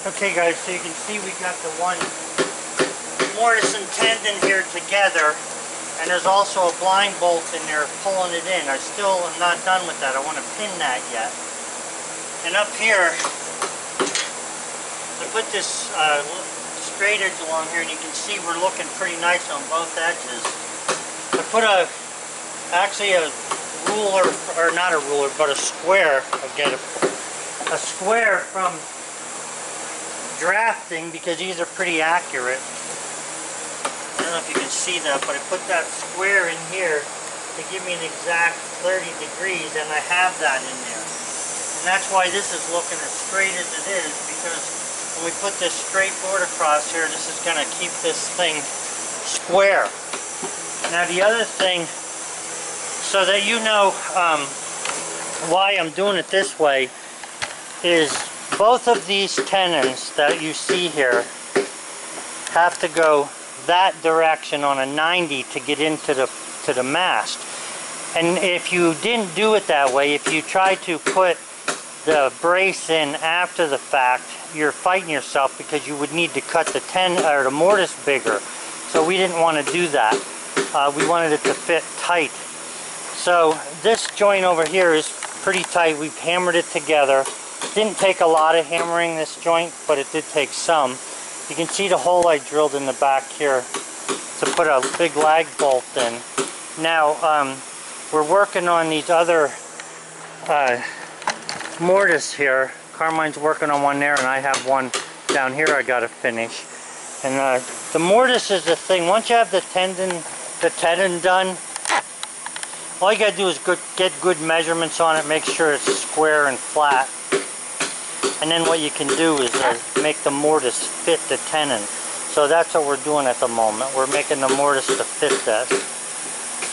Okay guys, so you can see we got the one mortise and tendon here together, and there's also a blind bolt in there pulling it in. I still am not done with that. I want to pin that yet. And up here, I put this straight edge along here, and you can see we're looking pretty nice on both edges. I put actually a ruler, or not a ruler, but a square. I get a square from drafting because these are pretty accurate. I don't know if you can see that, but I put that square in here to give me an exact 30 degrees, and I have that in there. And that's why this is looking as straight as it is, because when we put this straight board across here, this is going to keep this thing square. Now the other thing, so that you know why I'm doing it this way, is both of these tenons that you see here have to go that direction on a 90 to get into the mast. And if you didn't do it that way, if you try to put the brace in after the fact, you're fighting yourself, because you would need to cut the mortise bigger. So we didn't want to do that. We wanted it to fit tight. So this joint over here is pretty tight. We've hammered it together. Didn't take a lot of hammering, this joint, but it did take some. You can see the hole I drilled in the back here to put a big lag bolt in. Now we're working on these other mortise here. Carmine's working on one there, and I have one down here I gotta finish. And the mortise is the thing. Once you have the tenon done, all you gotta do is get good measurements on it, make sure it's square and flat. And then what you can do is make the mortise fit the tenon. So that's what we're doing at the moment. We're making the mortise to fit that.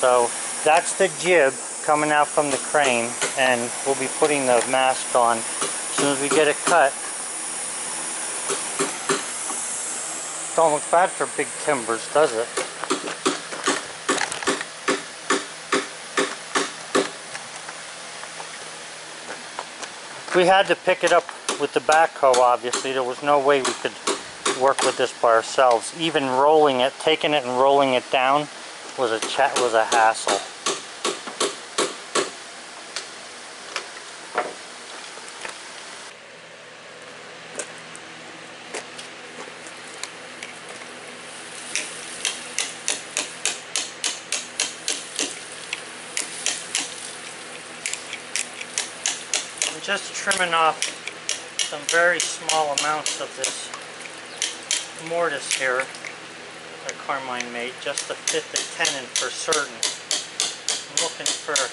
So that's the jib coming out from the crane, and we'll be putting the mast on as soon as we get it cut. Don't look bad for big timbers, does it? We had to pick it up with the backhoe, obviously. There was no way we could work with this by ourselves. Even rolling it, taking it and rolling it down was a hassle. I'm just trimming off some very small amounts of this mortise here that Carmine made, just to fit the tenon for certain. I'm looking for a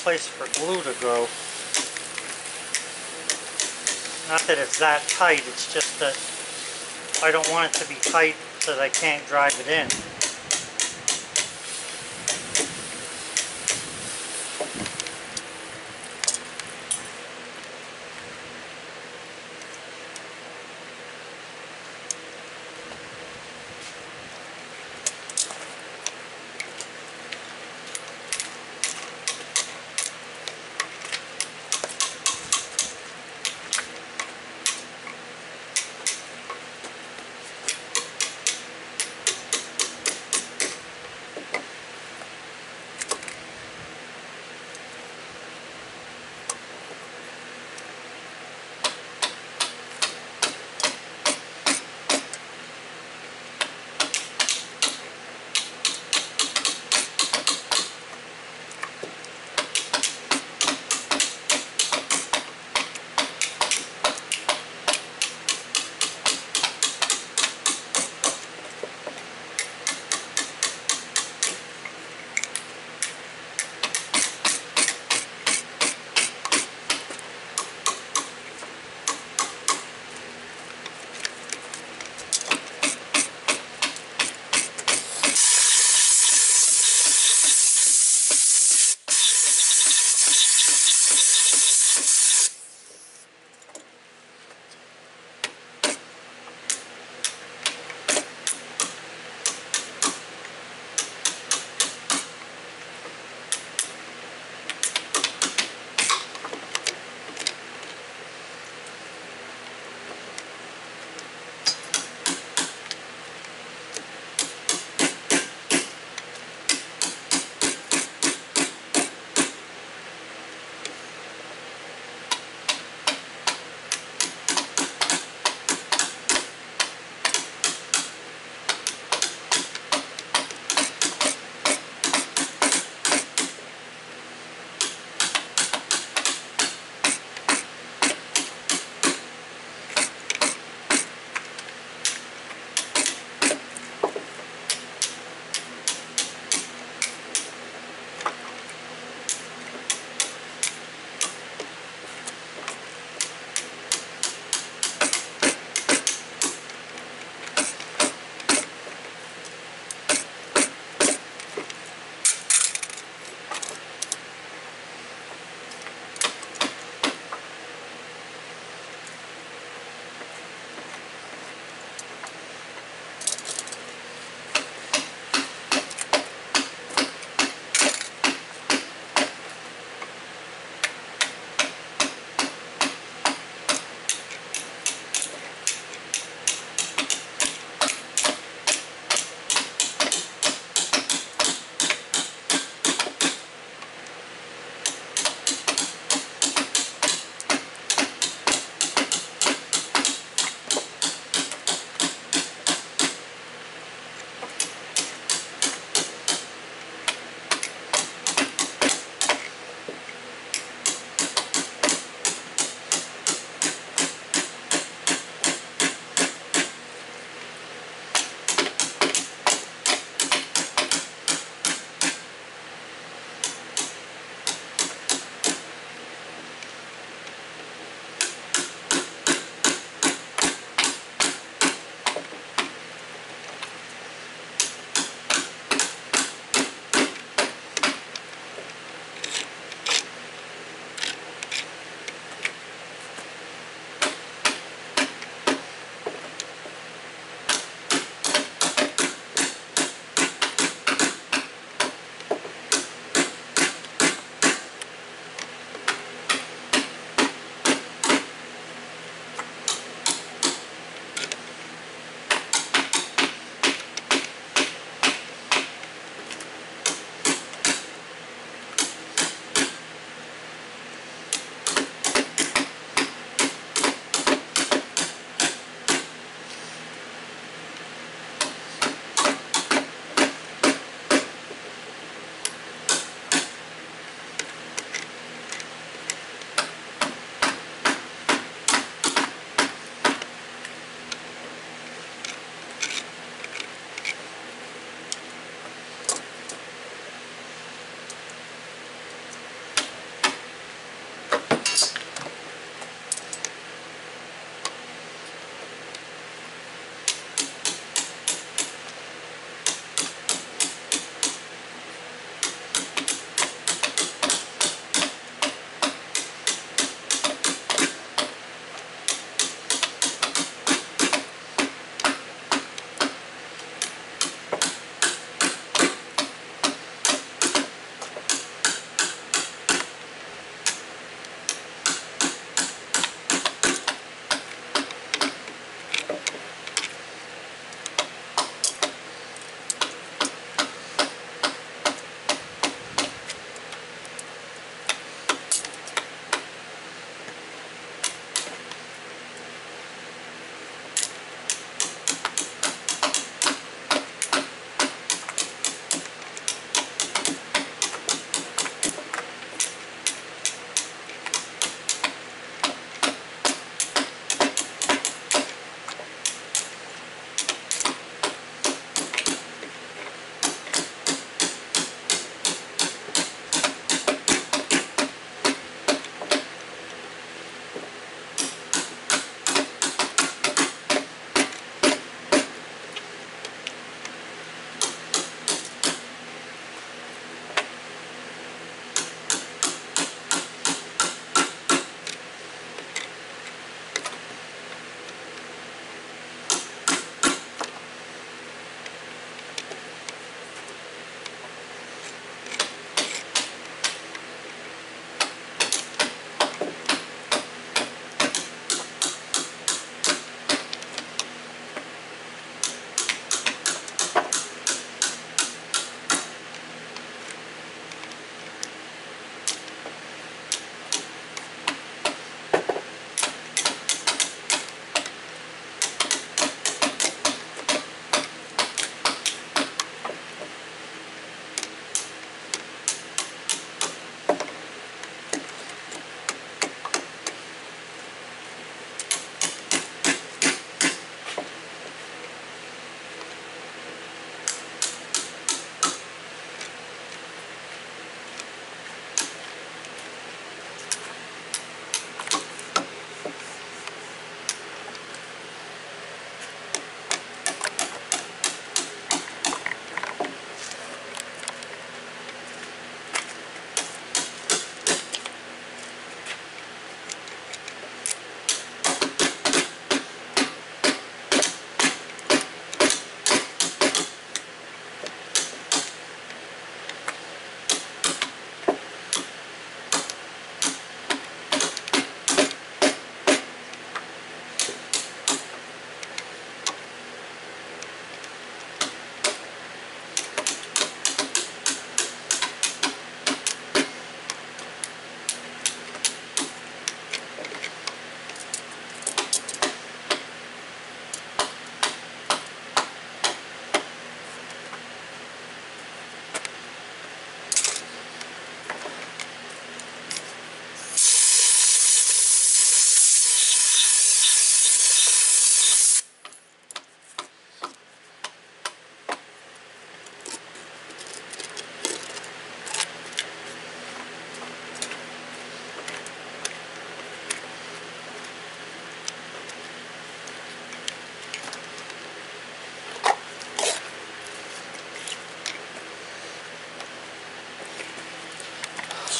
place for glue to go. Not that it's that tight, it's just that I don't want it to be tight so that I can't drive it in.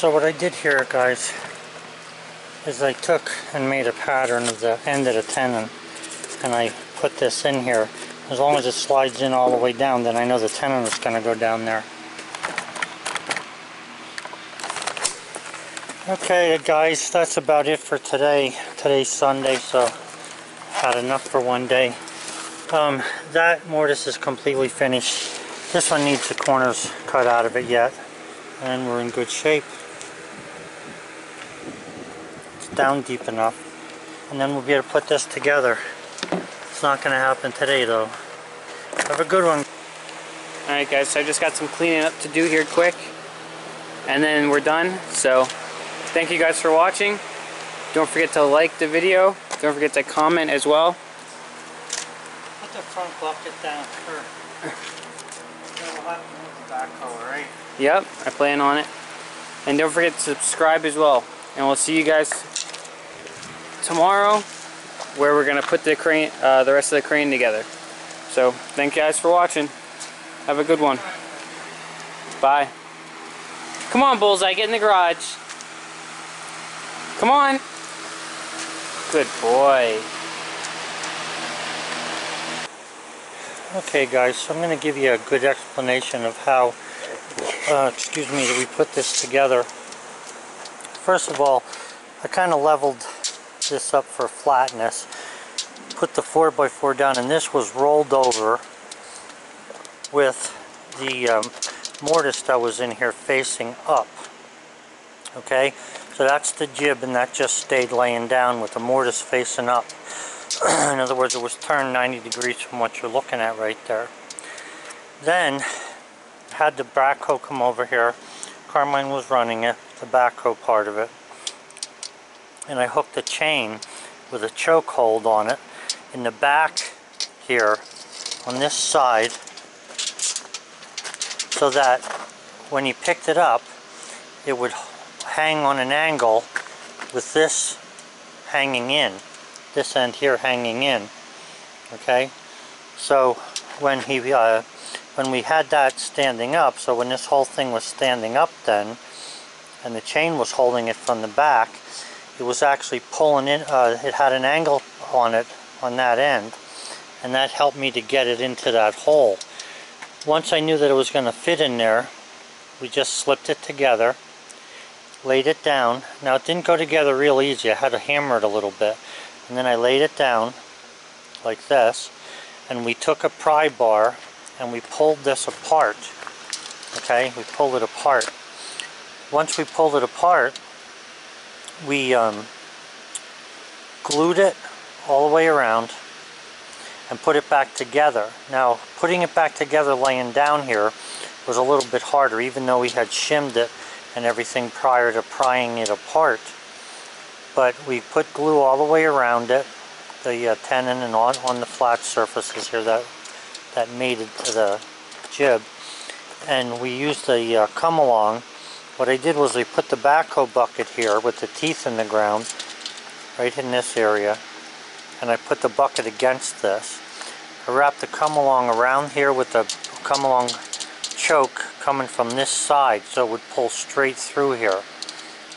So what I did here, guys, is I took and made a pattern of the end of the tenon, and I put this in here. As long as it slides in all the way down, then I know the tenon is going to go down there. Okay guys, that's about it for today. Today's Sunday, so had enough for one day. That mortise is completely finished. This one needs the corners cut out of it yet, and we're in good shape. It's down deep enough, and then we'll be able to put this together. It's not going to happen today though. Have a good one. Alright guys, so I just got some cleaning up to do here quick, and then we're done. So thank you guys for watching. Don't forget to like the video. Don't forget to comment as well. Put the front bucket down here. We'll have to move the backhoe, right? Yep, I plan on it. And don't forget to subscribe as well. And we'll see you guys tomorrow, where we're gonna put the crane, the rest of the crane together. So thank you guys for watching. Have a good one. Bye. Come on, Bullseye, get in the garage. Come on. Good boy. Okay guys, so I'm going to give you a good explanation of how, excuse me, that we put this together. First of all, I kind of leveled this up for flatness. Put the 4x4 down, and this was rolled over with the mortise that was in here facing up. Okay, so that's the jib, and that just stayed laying down with the mortise facing up. In other words, it was turned 90 degrees from what you're looking at right there. Then had the backhoe come over here. Carmine was running it, the backhoe part of it, and I hooked a chain with a choke hold on it in the back here on this side, so that when he picked it up, it would hang on an angle with this hanging in, this end here hanging in. Okay, so when we had that standing up, so when this whole thing was standing up then, and the chain was holding it from the back, it was actually pulling in, it had an angle on it on that end, and that helped me to get it into that hole. Once I knew that it was going to fit in there, we just slipped it together, laid it down. Now it didn't go together real easy, I had to hammer it a little bit, and then I laid it down like this, and we took a pry bar and we pulled this apart. Okay, we pulled it apart. Once we pulled it apart, we glued it all the way around and put it back together. Now, putting it back together laying down here was a little bit harder, even though we had shimmed it and everything prior to prying it apart. But we put glue all the way around it, the tenon, and on the flat surfaces here that mated to the jib. And we used the come along. What I did was I put the backhoe bucket here with the teeth in the ground, right in this area, and I put the bucket against this. I wrapped the come along around here with the come along choke coming from this side, so it would pull straight through here.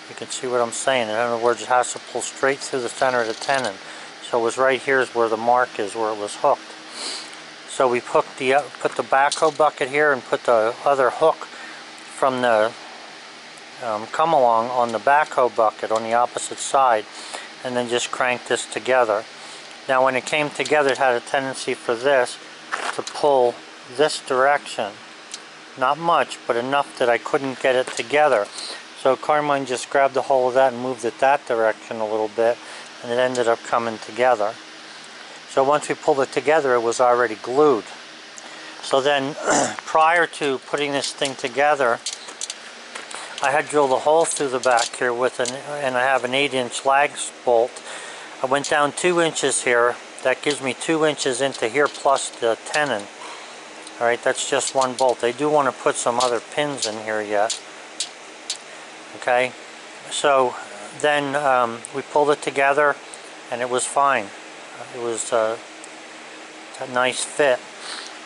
You can see what I'm saying. In other words, it has to pull straight through the center of the tenon. So it was right here is where the mark is, where it was hooked. So we put the backhoe bucket here and put the other hook from the come along on the backhoe bucket on the opposite side, and then just crank this together. Now when it came together, it had a tendency for this to pull this direction. Not much, but enough that I couldn't get it together. So Carmine just grabbed a hold of that and moved it that direction a little bit, and it ended up coming together. So once we pulled it together, it was already glued. So then prior to putting this thing together, I had drilled a hole through the back here with and I have an 8-inch lag bolt. I went down 2 inches here. That gives me 2 inches into here plus the tenon. Alright, that's just one bolt. I do want to put some other pins in here yet. Okay, so then we pulled it together and it was fine. It was a nice fit.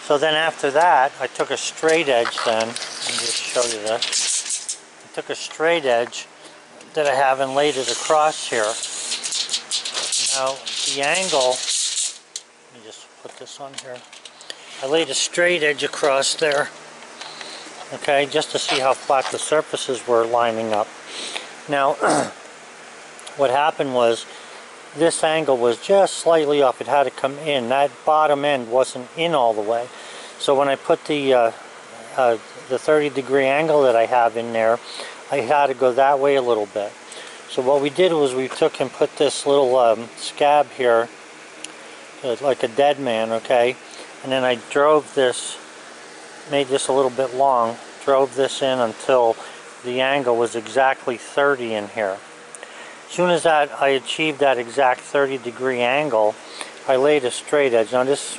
So then after that, I took a straight edge then, and just show you this. I took a straight edge that I have and laid it across here. Now the angle, let me just put this on here. I laid a straight edge across there, okay, just to see how flat the surfaces were lining up. Now what happened was this angle was just slightly off. It had to come in. That bottom end wasn't in all the way. So when I put the 30-degree angle that I have in there, I had to go that way a little bit. So what we did was we took and put this little scab here, like a dead man, okay? And then I drove this, made this a little bit long, drove this in until the angle was exactly 30 in here. As soon as I achieved that exact 30-degree angle, I laid a straight edge. Now this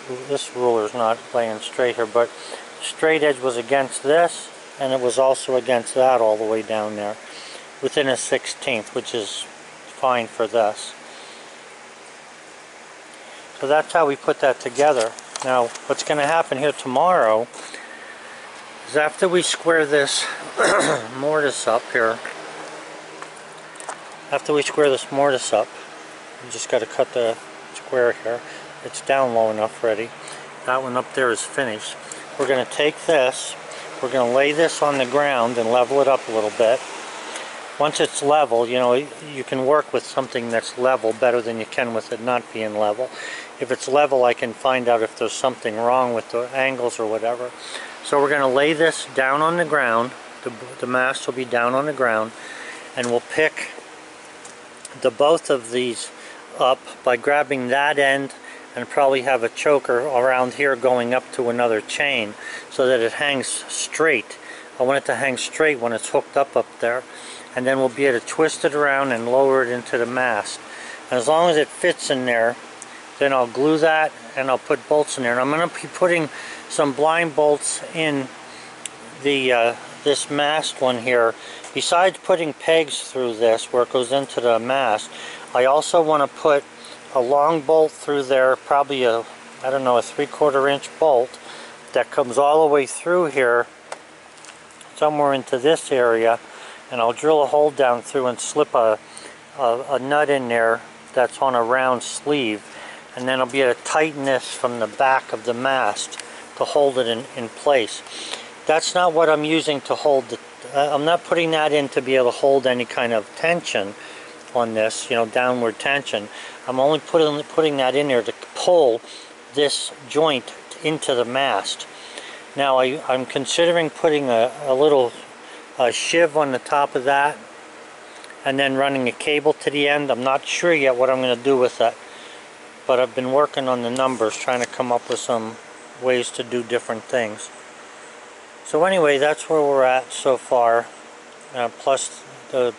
ruler is not laying straight here, but straight edge was against this, and it was also against that all the way down there, within a 1/16, which is fine for this. So that's how we put that together. Now what's going to happen here tomorrow is after we square this mortise up here, after we square this mortise up, you just got to cut the square here. It's down low enough already. That one up there is finished. We're going to take this, we're going to lay this on the ground and level it up a little bit. Once it's level, you know, you can work with something that's level better than you can with it not being level. If it's level, I can find out if there's something wrong with the angles or whatever. So we're going to lay this down on the ground. The mast will be down on the ground, and we'll pick both of these up by grabbing that end and probably have a choker around here going up to another chain so that it hangs straight. I want it to hang straight when it's hooked up there, and then we'll be able to twist it around and lower it into the mast. And as long as it fits in there, then I'll glue that and I'll put bolts in there. And I'm going to be putting some blind bolts in the this mast one here. Besides putting pegs through this where it goes into the mast, I also want to put a long bolt through there, probably a, I don't know, a 3/4 inch bolt that comes all the way through here somewhere into this area, and I'll drill a hole down through and slip a nut in there that's on a round sleeve, and then I'll be able to tighten this from the back of the mast to hold it in place. That's not what I'm using to hold the, I'm not putting that in to be able to hold any kind of tension on this, you know, downward tension. I'm only putting that in there to pull this joint into the mast. Now I'm considering putting a little shiv on the top of that and then running a cable to the end. I'm not sure yet what I'm going to do with that, but I've been working on the numbers, trying to come up with some ways to do different things. So anyway, that's where we're at so far, plus the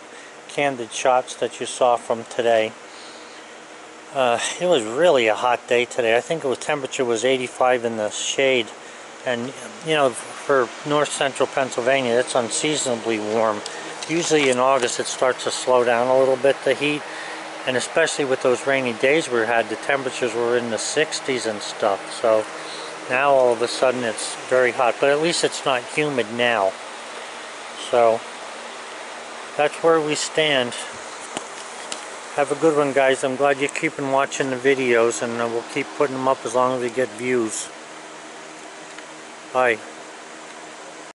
candid shots that you saw from today. It was really a hot day today. I think the temperature was 85 in the shade, and you know, for north central Pennsylvania, it's unseasonably warm. Usually in August it starts to slow down a little bit, the heat, and especially with those rainy days we had, the temperatures were in the 60s and stuff. So now all of a sudden it's very hot, but at least it's not humid now. So that's where we stand. Have a good one, guys. I'm glad you're keeping watching the videos, and we'll keep putting them up as long as we get views. Bye.